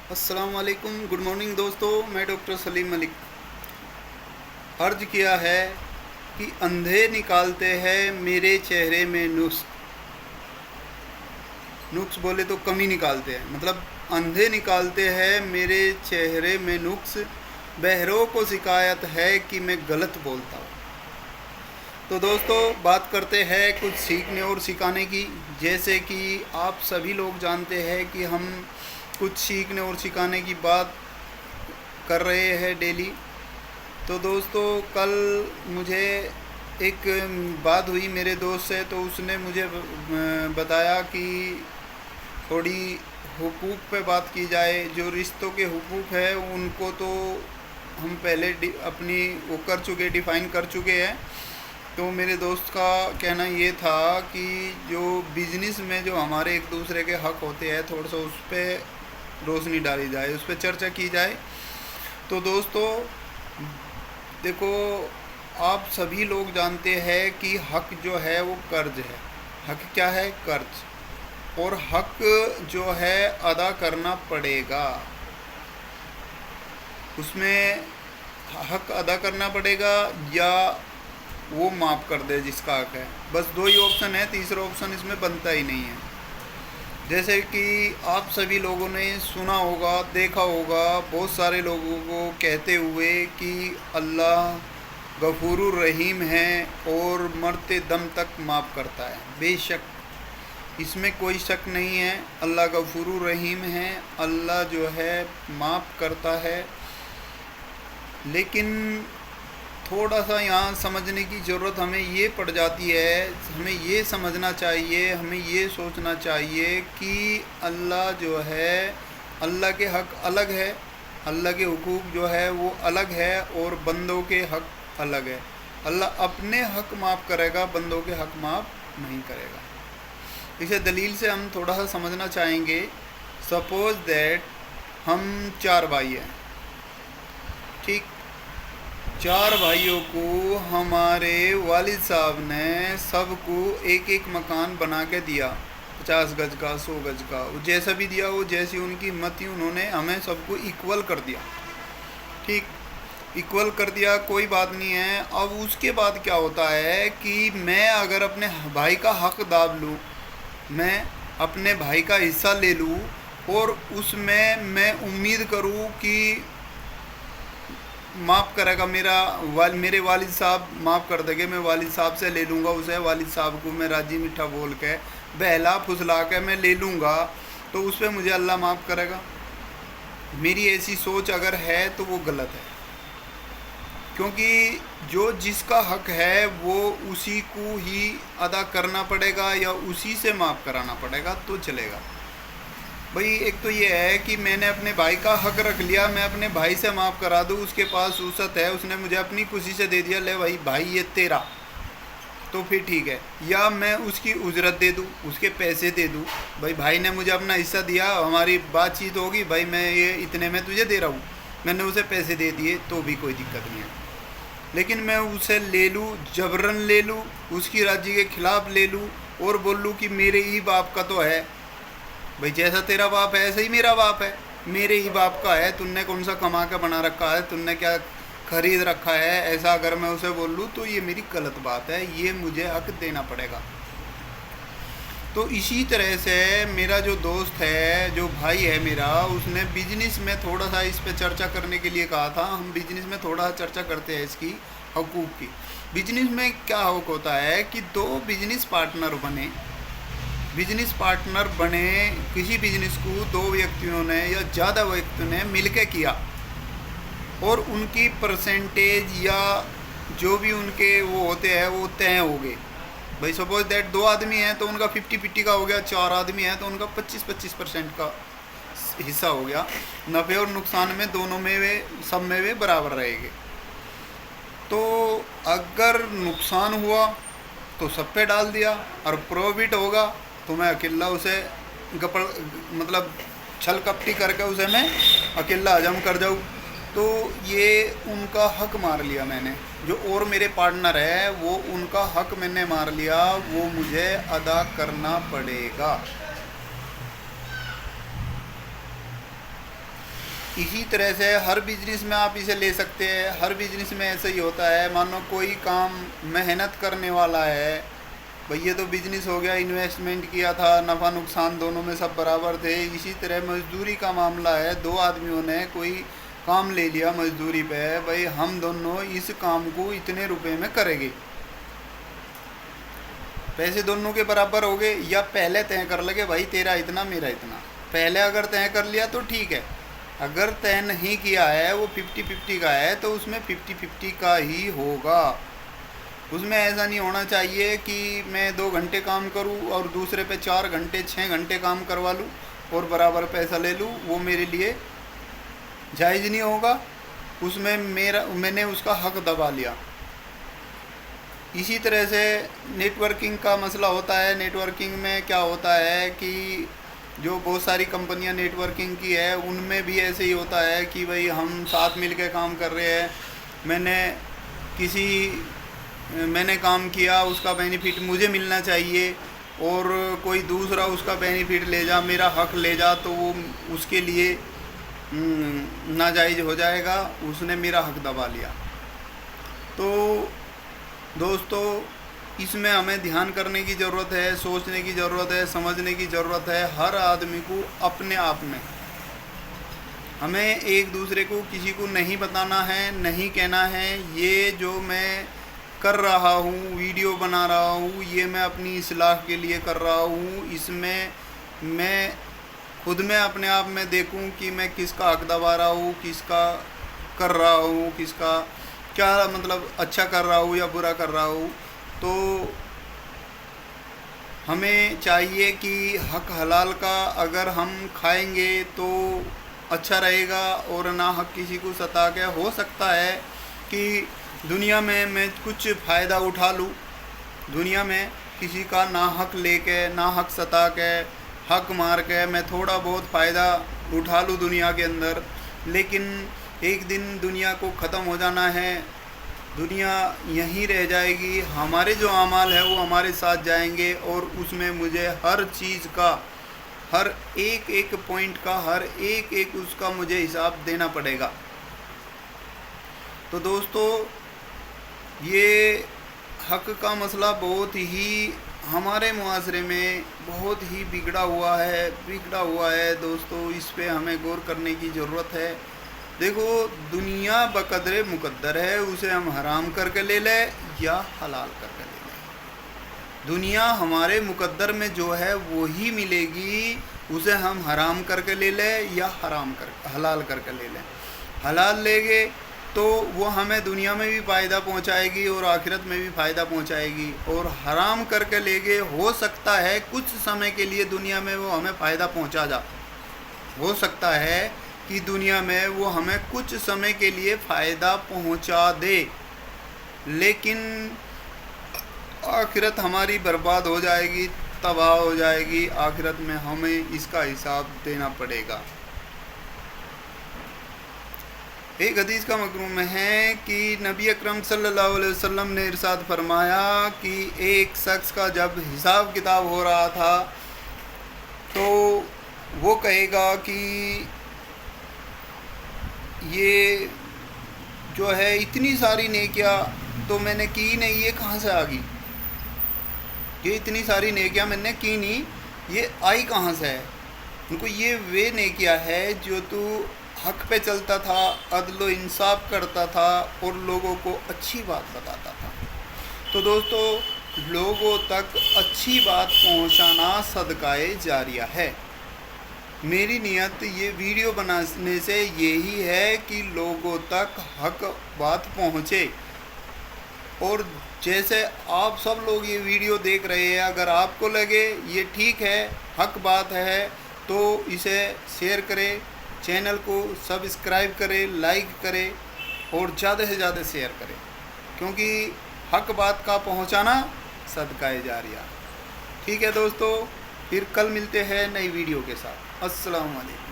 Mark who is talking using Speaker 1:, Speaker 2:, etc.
Speaker 1: अस्सलाम वालेकुम, good morning दोस्तों। मैं डॉक्टर सलीम मलिक। अर्ज किया है कि अंधे निकालते हैं मेरे चेहरे में नुक्स। नुक्स बोले तो कमी निकालते हैं, मतलब अंधे निकालते हैं मेरे चेहरे में नुक्स। बहरों को शिकायत है कि मैं गलत बोलता हूँ। तो दोस्तों, बात करते हैं कुछ सीखने और सिखाने की। जैसे कि आप सभी लोग जानते हैं कि हम कुछ सीखने और सिखाने की बात कर रहे हैं डेली। तो दोस्तों, कल मुझे एक बात हुई मेरे दोस्त से। तो उसने मुझे बताया कि थोड़ी हुकूक पे बात की जाए। जो रिश्तों के हुकूक है उनको तो हम पहले अपनी वो कर चुके, डिफ़ाइन कर चुके हैं। तो मेरे दोस्त का कहना ये था कि जो बिज़नेस में जो हमारे एक दूसरे के हक होते हैं, थोड़ा सा उस पर रोशनी डाली जाए, उस पर चर्चा की जाए। तो दोस्तों देखो, आप सभी लोग जानते हैं कि हक जो है वो कर्ज है। हक क्या है? कर्ज। और हक जो है अदा करना पड़ेगा। उसमें हक अदा करना पड़ेगा या वो माफ़ कर दे जिसका हक है। बस दो ही ऑप्शन है, तीसरा ऑप्शन इसमें बनता ही नहीं है। जैसे कि आप सभी लोगों ने सुना होगा, देखा होगा, बहुत सारे लोगों को कहते हुए कि अल्लाह गफूरुर रहीम है और मरते दम तक माफ़ करता है। बेशक इसमें कोई शक नहीं है, अल्लाह गफूरुर रहीम है, अल्लाह जो है माफ़ करता है। लेकिन थोड़ा सा यहाँ समझने की ज़रूरत हमें ये पड़ जाती है। हमें ये समझना चाहिए, हमें ये सोचना चाहिए कि अल्लाह जो है, अल्लाह के हक़ अलग है, अल्लाह के हुकूक जो है वो अलग है और बंदों के हक़ अलग है। अल्लाह अपने हक़ माफ़ करेगा, बंदों के हक़ माफ़ नहीं करेगा। इसे दलील से हम थोड़ा सा समझना चाहेंगे। सपोज़ दैट हम चार भाई हैं, ठीक। चार भाइयों को हमारे वालिद साहब ने सबको एक एक मकान बना के दिया, 50 गज का, 100 गज का। वो जैसा भी दिया, वो जैसी उनकी हिम्मत थी, उन्होंने हमें सबको इक्वल कर दिया, ठीक। इक्वल कर दिया, कोई बात नहीं है। अब उसके बाद क्या होता है कि मैं अगर अपने भाई का हक दाब लूँ, मैं अपने भाई का हिस्सा ले लूँ और उसमें मैं उम्मीद करूँ कि माफ़ करेगा मेरे वालिद साहब माफ़ कर देंगे, मैं वालिद साहब से ले लूँगा उसे, वालिद साहब को मैं राजी मीठा बोल के, बहला फुसला के मैं ले लूँगा, तो उस पर मुझे अल्लाह माफ़ करेगा। मेरी ऐसी सोच अगर है तो वो गलत है। क्योंकि जो जिसका हक है वो उसी को ही अदा करना पड़ेगा या उसी से माफ़ कराना पड़ेगा तो चलेगा। भाई एक तो ये है कि मैंने अपने भाई का हक रख लिया, मैं अपने भाई से माफ़ करा दूँ, उसके पास वसअत है, उसने मुझे अपनी खुशी से दे दिया, ले भाई ये तेरा, तो फिर ठीक है। या मैं उसकी उजरत दे दूँ, उसके पैसे दे दूँ, भाई ने मुझे अपना हिस्सा दिया, हमारी बातचीत होगी, भाई मैं ये इतने में तुझे दे रहा हूँ, मैंने उसे पैसे दे दिए, तो भी कोई दिक्कत नहीं है। लेकिन मैं उसे ले लूँ, जबरन ले लूँ, उसकी राजी के ख़िलाफ़ ले लूँ और बोल लूँ कि मेरे ही बाप का तो है, भाई जैसा तेरा बाप है ऐसा ही मेरा बाप है, मेरे ही बाप का है, तुमने कौन सा कमा के बना रखा है, तुमने क्या खरीद रखा है, ऐसा अगर मैं उसे बोल लूँ तो ये मेरी गलत बात है, ये मुझे हक देना पड़ेगा। तो इसी तरह से मेरा जो दोस्त है, जो भाई है मेरा, उसने बिजनेस में थोड़ा सा इस पर चर्चा करने के लिए कहा था। हम बिजनेस में थोड़ा सा चर्चा करते हैं इसकी हकूक़ की। बिजनेस में क्या हक होता है कि दो बिजनेस पार्टनर बने, किसी बिजनेस को दो व्यक्तियों ने या ज़्यादा व्यक्तियों ने मिलके किया और उनकी परसेंटेज या जो भी उनके वो होते हैं वो तय हो गए। भाई सपोज दैट दो आदमी हैं तो उनका 50-50 का हो गया, चार आदमी हैं तो उनका 25-25% का हिस्सा हो गया। नफ़े और नुकसान में दोनों में वे सब में वे बराबर रहेंगे। तो अगर नुकसान हुआ तो सब पे डाल दिया और प्रॉफिट होगा तो मैं अकेला उसे गपड़ मतलब छल कपटी करके उसे मैं अकेला हजम कर जाऊँ। तो ये उनका हक मार लिया मैंने। जो और मेरे पार्टनर है वो उनका हक मैंने मार लिया, वो मुझे अदा करना पड़ेगा। इसी तरह से हर बिजनेस में आप इसे ले सकते हैं। हर बिजनेस में ऐसा ही होता है। मानो कोई काम मेहनत करने वाला है, भाई ये तो बिजनेस हो गया, इन्वेस्टमेंट किया था, नफ़ा नुकसान दोनों में सब बराबर थे। इसी तरह मजदूरी का मामला है। दो आदमियों ने कोई काम ले लिया मजदूरी पे, भाई हम दोनों इस काम को इतने रुपए में करेंगे, पैसे दोनों के बराबर हो गए, या पहले तय कर लगे भाई तेरा इतना मेरा इतना। पहले अगर तय कर लिया तो ठीक है, अगर तय नहीं किया है, वो 50-50 का है, तो उसमें 50-50 का ही होगा। उसमें ऐसा नहीं होना चाहिए कि मैं 2 घंटे काम करूं और दूसरे पे 4 घंटे 6 घंटे काम करवा लूं और बराबर पैसा ले लूं। वो मेरे लिए जायज़ नहीं होगा। उसमें मैंने उसका हक दबा लिया। इसी तरह से नेटवर्किंग का मसला होता है। नेटवर्किंग में क्या होता है कि जो बहुत सारी कंपनियां नेटवर्किंग की है, उनमें भी ऐसे ही होता है कि भाई हम साथ मिल के काम कर रहे हैं, मैंने काम किया, उसका बेनिफिट मुझे मिलना चाहिए, और कोई दूसरा उसका बेनिफिट ले जा, मेरा हक ले जा, तो वो उसके लिए नाजायज़ हो जाएगा। उसने मेरा हक दबा लिया। तो दोस्तों, इसमें हमें ध्यान करने की ज़रूरत है, सोचने की ज़रूरत है, समझने की ज़रूरत है। हर आदमी को अपने आप में हमें एक दूसरे को किसी को नहीं बताना है, नहीं कहना है ये जो मैं कर रहा हूँ, वीडियो बना रहा हूँ, ये मैं अपनी इस्लाह के लिए कर रहा हूँ। इसमें मैं खुद में अपने आप में देखूँ कि मैं किसका हक दबा रहा हूँ, किसका कर रहा हूँ, किसका क्या मतलब अच्छा कर रहा हूँ या बुरा कर रहा हूँ। तो हमें चाहिए कि हक हलाल का अगर हम खाएंगे तो अच्छा रहेगा, और ना हक किसी को सता के। हो सकता है कि दुनिया में मैं कुछ फ़ायदा उठा लूँ, दुनिया में किसी का ना हक लेके, ना हक सता के, हक मार के मैं थोड़ा बहुत फ़ायदा उठा लूँ दुनिया के अंदर, लेकिन एक दिन दुनिया को ख़त्म हो जाना है, दुनिया यहीं रह जाएगी। हमारे जो अमाल है वो हमारे साथ जाएंगे, और उसमें मुझे हर चीज़ का, हर एक एक पॉइंट का, हर एक एक उसका मुझे हिसाब देना पड़ेगा। तो दोस्तों, ये हक का मसला बहुत ही हमारे मुआशरे में बहुत ही बिगड़ा हुआ है दोस्तों। इस पे हमें गौर करने की ज़रूरत है। देखो, दुनिया बकदरे मुकद्दर है, उसे हम हराम करके ले लें या हलाल करके ले लें। दुनिया हमारे मुकद्दर में जो है वो ही मिलेगी, उसे हम हराम करके ले लें या हलाल करके ले लें। हलाल लेंगे तो वो हमें दुनिया में भी फ़ायदा पहुंचाएगी और आखिरत में भी फ़ायदा पहुंचाएगी, और हराम करके लेंगे हो सकता है कुछ समय के लिए दुनिया में वो हमें फ़ायदा पहुंचा जा, हो सकता है कि दुनिया में वो हमें कुछ समय के लिए फ़ायदा पहुंचा दे, लेकिन आखिरत हमारी बर्बाद हो जाएगी, तबाह हो जाएगी। आखिरत में हमें इसका हिसाब देना पड़ेगा। एक हदीस का मकरूम है कि नबी अकरम सल्लल्लाहु अलैहि वसल्लम ने इरशाद फरमाया कि एक शख्स का जब हिसाब किताब हो रहा था तो वो कहेगा कि ये जो है इतनी सारी नेकियां तो मैंने की नहीं, ये कहाँ से आ गई? ये इतनी सारी नेकियां मैंने की नहीं, ये आई कहाँ से है? उनको ये वे नेकियां है जो तू हक पे चलता था, अदल व इंसाफ करता था और लोगों को अच्छी बात बताता था। तो दोस्तों, लोगों तक अच्छी बात पहुंचाना सदकाए जारिया है। मेरी नियत ये वीडियो बनाने से यही है कि लोगों तक हक बात पहुंचे। और जैसे आप सब लोग ये वीडियो देख रहे हैं, अगर आपको लगे ये ठीक है, हक बात है, तो इसे शेयर करें, चैनल को सब्सक्राइब करें, लाइक करें और ज़्यादा से ज़्यादा शेयर करें, क्योंकि हक बात का पहुंचाना सदकाए जारिया। ठीक है दोस्तों, फिर कल मिलते हैं नई वीडियो के साथ। अस्सलाम वालेकुम।